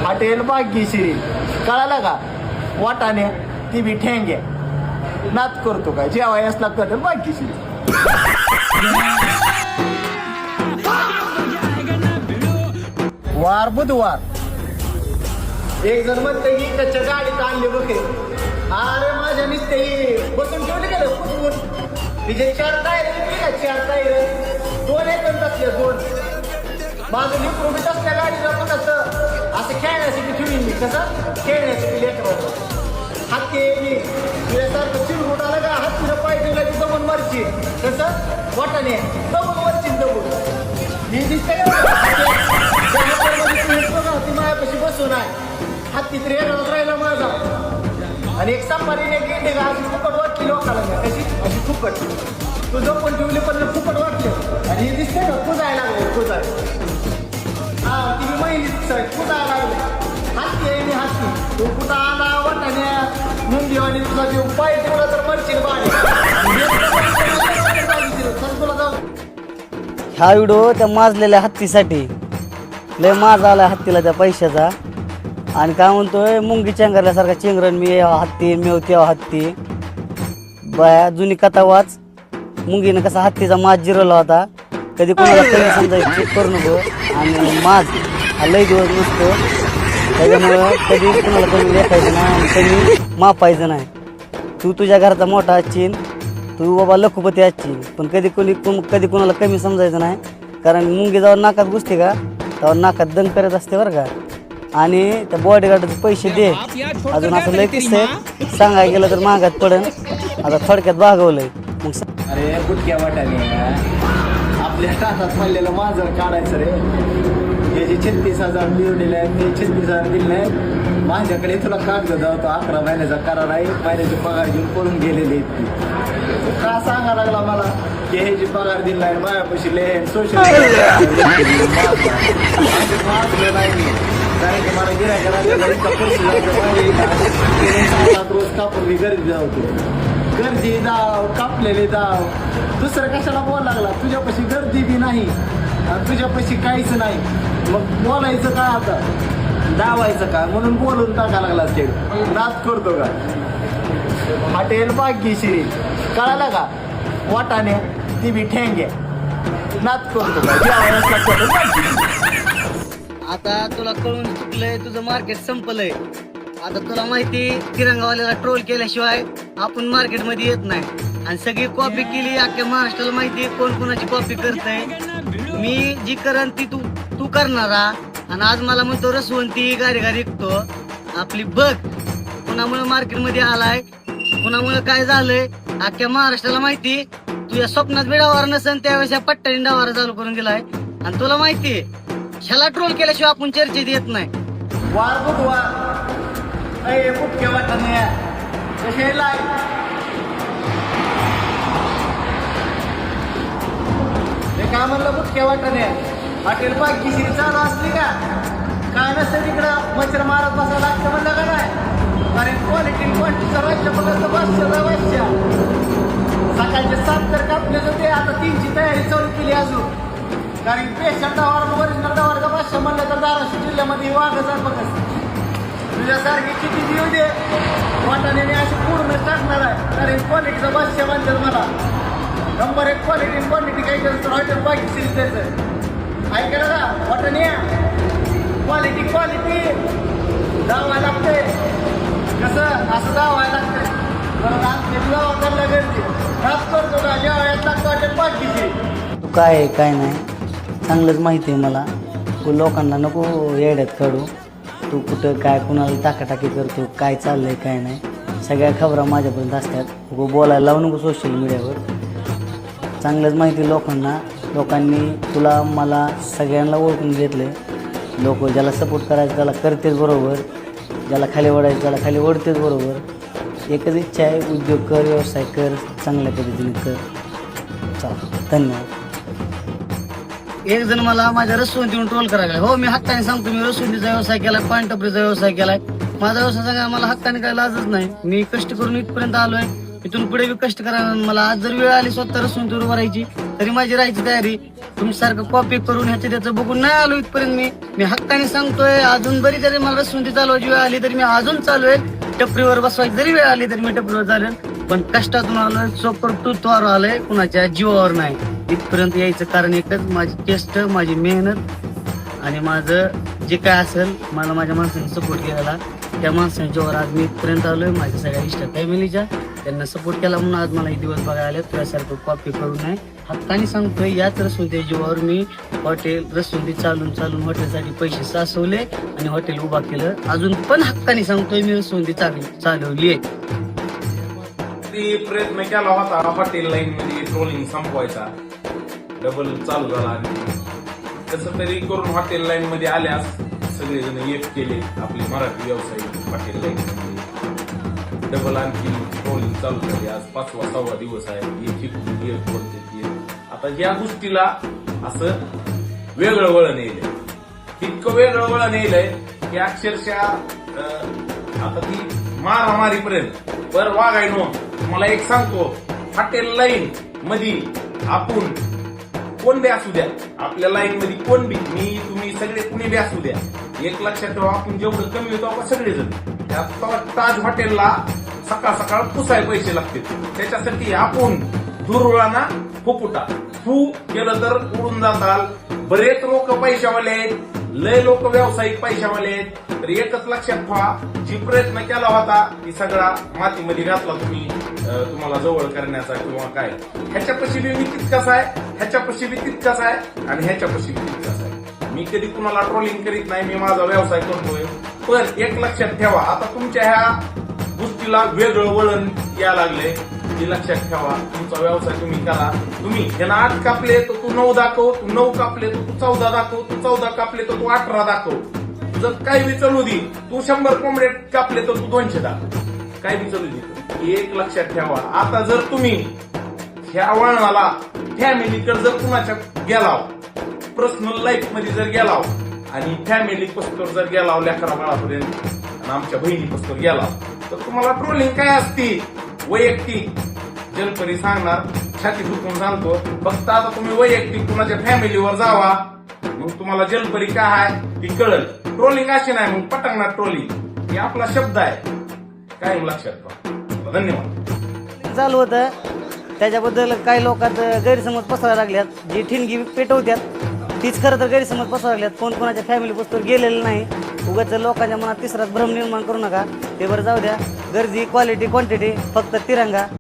Hotel Bhagyashree कळालं का? वाटाणे ती बी ठेंगे नाच करतो काय जेव्हा असला हॉटेल भाग्यश्री. वार बुधवार एक जण म्हणते की त्याच्या गाडीत आणले बघे. अरे माझ्या नुसते बसून ठेवले गेलं फुटवून. तिचे 4 टायर घेतली का 4 टायर 2 येतात असले 2. माझं लिफ्ट असल्या गाडीला पण असं खेळण्यासाठी ठेवीन मी. कसं खेळण्यासाठी लेकरं हत्ती तुझ्यासारखं चिरगुट आलं का हत्तीनं पाय ठेवला की दमून मरची. कसं वाटाने दमून मरची दमून. मी दिसते ती माझ्यापाशी बसून आहे. हत्ती तरी येणारच राहिला माझा. आणि एक सफारीने गेली का अशी फुकट वाटली लोकांना. कशी अशी फुकट तू जपून ठेवली पण फुकट वाटले. आणि हे दिसते का कुजायला लागले कुजाय. हा ती महिलीच कुजायला लागले. हत्ती आहे मी हत्ती तू कुठं आला वाटाण्या मुंगी आणि तुझा जीव पाय ठेवला तर मरशील बाळी. तुला जाऊ. हा व्हिडिओ त्या माजलेल्या हत्तीसाठी लय माज आला हत्तीला त्या पैशाचा. आणि काय म्हणतोय मुंगी चेंगरल्यासारखा चेंगरण मी हत्ती मेव तेव्हा हत्ती. बाया जुनी कथा वाच. मुंगीनं कसा हत्तीचा माज जिरवला होता. कधी कोणाला कमी समजायचं चेक करू नको. आणि माज हा लय दिवस नसतो त्याच्यामुळं कधी कुणाला कमी लेखायचं नाही आणि कमी मापायचं नाही. तू तुझ्या घराचा मोठा असशील तू बाबा लखुपती असशील पण कधी कुणाला कमी समजायचं नाही. कारण मुंगी जेव्हा नाकात घुसते का तेव्हा नाकात दंग करत असते बरं का. आणि त्या बॉडीगार्डचे पैसे दे. अजून असं लय किस्से आहे सांगायला गेलं तर महागात पडेल. आता थोडक्यात भागवलंय मग. अरे बुटक्या वाटाने आपल्या हातात पडलेलं माझं काढायचं रे. हे जे 36,000 मिळवलेले आहेत ते 36,000 दिले नाहीत. माझ्याकडे तुला कागद जातो 11 महिन्याचा करार आहे. महिन्याचे पगार घेऊन पळून गेलेले आहेत. का सांगा लागला मला की हे जे पगार दिला आहे माझ्यापाशी लय सोशल नाही. कारण की मला गिरायला रोज कापून मी गरजे जावतो. गर्दी जाव कापलेले जाव दुसरं कशाला बोल लागला. तुझ्यापाशी गर्दी बी नाही आणि तुझ्यापाशी काहीच नाही. मग बोलायचं काय आता दावायचं काय म्हणून बोलून टाका लागला. ते नाच करतो का? हॉटेल भाग्यश्री कळालं का? वाटाणे ती बी ठेंगे नाच करतो का जेव्हा. आता तुला कळून चुकलंय तुझं मार्केट संपलंय. आता तुला माहिती तिरंगावाल्याला ट्रोल केल्याशिवाय आपण मार्केटमध्ये येत नाही. आणि सगळी कॉपी केली अख्ख्या महाराष्ट्राला माहिती कोण कोणाची कॉपी करतय. मी जी करण ती तू करणारा. आणि आज मला म्हणतो रसवंती गाडी विकतो. आपली बघ कुणामुळे मार्केटमध्ये आलाय कुणामुळे काय झालंय अख्ख्या महाराष्ट्राला माहिती. तुझ्या स्वप्नात बी डावार नसन त्यावेळेस या पट्ट्याने डावारा चालू करून दिलाय. आणि तुला माहितीये ह्याला ट्रोल केल्याशिवाय आपण चर्चेत येत नाही. वार बुधवार अरे बुटक्या वाटाणे कसे लाय काय म्हणलं बुटक्या वाटाणे. हॉटेल भाग्यश्री चालू असली का काय नसतं तिकडं मच्छर मारत बसायला लागतं म्हणलं का नाही. कारण क्वालिटी क्वांटिटीचा वाजच्या बघायचं 500 सकाळचे 7 तर कापले होते. आता 3ची तयारी चालू केली अजून. कारण पेशंट डावार ओरिजिनल डावारचा 500 म्हणलं तर धाराशिव जिल्ह्यामध्ये वाघच आहे बघ. तुझ्यासारखी किती देऊ दे वाटाणे अशी पूर्ण टाकणार आहे. कारण क्वालिटीचा 500 म्हणतात मला. नंबर 1 क्वालिटी क्वांटिटी काही तर हॉटेल भाग्यश्री द्यायचं ऐकायला का वाटाणे क्वालिटी जावायला लागते. कसं असं जावायला लागतंय. जावा करला गर्दी रात करतो का जेव्हा लागतो हॉटेल भाग्यश्री. तू काय आहे काय नाही चांगलंच माहिती आहे मला. तू लोकांना नको येड्यात काढू. तू कुठं काय कुणाला टाकाटाकी करतो काय चाललंय काय नाही सगळ्या खबरा माझ्यापर्यंत असतात. बोलायला लावू नको सोशल मीडियावर. चांगलंच माहिती लोकांनी तुला मला सगळ्यांना ओळखून घेतले. लोक ज्याला सपोर्ट करायचं त्याला करतेच बरोबर. ज्याला खाली ओढायचं त्याला खाली ओढतेच बरोबर. एकच इच्छा आहे उद्योग कर व्यवसाय कर चांगल्या पद्धतीने कर. चला धन्यवाद. एक जण मला माझ्या रसवंतीवरून ट्रोल करायला. हो मी हक्काने सांगतो मी रसवंतीचा व्यवसाय केलाय पानटपरीचा व्यवसाय केलाय. माझा व्यवसाय सांगा मला हक्काने काय लाजच नाही. मी कष्ट करून इथपर्यंत आलोय. इथून पुढे बी कष्ट करायला मला आज जर वेळ आली स्वतः रसवंतीवर भरायची तरी माझी राहायची तयारी. तुमच्यासारखं कॉपी करून ह्याचं त्याचं बघून नाही आलो इथपर्यंत. मी हक्काने सांगतोय, अजून बरी जरी मला रसवंती चालवायची वेळ आली तरी मी अजून चालू आहे. टपरीवर बसवायची जरी वेळ आली तरी मी टपरीवर चालेल, पण कष्टातून आलोय, चोकर तूतवार आलोय, कुणाच्या जीवावर नाही. इथपर्यंत यायचं कारण एकच, माझी कष्ट, माझी मेहनत आणि माझं जे काय असेल, मला माझ्या माणसाने सपोर्ट केलेला, त्या माणसांच्या वर आज मी इथपर्यंत आलोय. माझ्या सगळ्या इष्ट फॅमिलीच्या त्यांना सपोर्ट केला म्हणून आज मला हे दिवस बघायला आले. तुझ्यासारखं कॉपी करू नये हक्काने सांगतोय. याच रसवंती जीवावर मी हॉटेल रसवंती चालून हॉटेलसाठी पैसे साचवले आणि हॉटेल उभा केलं. अजून पण हक्काने सांगतोय मी रसवंती चालवली आहे. प्रयत्न केला होता हॉटेल लाईन मध्ये ट्रोलिंग संपवायचा, डबल चालू झाला आणि कसं तरी करून हॉटेल लाईन मध्ये आल्यास सगळेजण एक केले आपले मराठी व्यावसायिक. हॉटेल लाईन मध्ये डबल आणखी ट्रोलिंग चालू झाली. आज 5वा दिवस आहे. एक बोलते आता या गोष्टीला असं वेगळं वळण येईल, इतकं वेगळं वळण येईल की अक्षरशः आता ती मारामारीपर्यंत बरं वागायनो. मला एक सांगतो, हॉटेल लाईन मध्ये आपण कोण बी असू द्या, आपल्या लाईन मध्ये कोण बी, मी तुम्ही सगळे कुणी बी असू द्या, एक लक्षात ठेवा, आपण जेवढं कमी होतो आपण सगळेजण त्या ताज हॉटेलला सकाळ सकाळ पुसाय पैसे लागतील. त्याच्यासाठी आपण दुर्वळाना फुफुटा फू केलं तर उडून जाताल. बरेच लोक पैशावाले आहेत, लय लोक व्यावसायिक पैशावाले आहेत. तर एकच लक्षात ठेवा, जी प्रयत्न केला होता ती सगळा मातीमध्ये घातला तुम्ही, तुम्हाला जवळ करण्याचा किंवा काय. ह्याच्यापाशी बी मी तितकाच आहे, ह्याच्यापाशी बी तितकाच आहे आणि ह्याच्यापाशी बी तितकाच आहे. मी कधी कुणाला ट्रोलिंग करीत नाही, मी माझा व्यवसाय करतोय. पण एक लक्षात ठेवा, आता तुमच्या ह्या गोष्टीला वेगळं वळण यायला लागलंय, हे लक्षात ठेवा. तुमचा व्यवसाय तुम्ही करा. तुम्ही ह्याला 8 कापले तर तू 9 दाखव, तू 9 कापले तर तू 14 दाखव, तू 14 कापले तर तू 18 दाखव. जर काही बी चालू दे, तू 100 कोंबडे कापले तर तू 200 दाखव, काही बी चालू दे. एक लक्षात ठेवा, आता जर तुम्ही ह्या वळणाला फॅमिलीकडे जर कुणाच्या गेलाव, पर्सनल लाईफ मध्ये जर गेलाव आणि फॅमिली पस्तर जर गेलाव, लेकरा बाळापर्यंत आणि आमच्या बहिणी पस्तर गेलाव, तर तुम्हाला ट्रोलिंग काय असती वैयक्तिक जलपरी सांगणार, छाती दुखून सांगतो. फक्त आता तुम्ही वैयक्तिक कुणाच्या फॅमिलीवर जावा, मग तुम्हाला जलपरी काय आहे ती कळल. ट्रोलिंग अशी नाही, मग पटंगणार ट्रोलिंग हे आपला शब्द आहे, काय लक्षात ठेवा. धन्यवाद. चालू होतं त्याच्याबद्दल काही लोकात गैरसमज पसरायला लागल्यात. जी ठिणगी पेटवत्यात तीच खरं तर गैरसमज पसरायला लागल्यात. कोण कोणाच्या फॅमिली पुस्तक गेलेलं नाही. उगाच लोकांच्या मनात तिसराच भ्रम निर्माण करू नका. ते बरं जाऊ द्या. गर्दी क्वालिटी क्वांटिटी फक्त तिरंगा.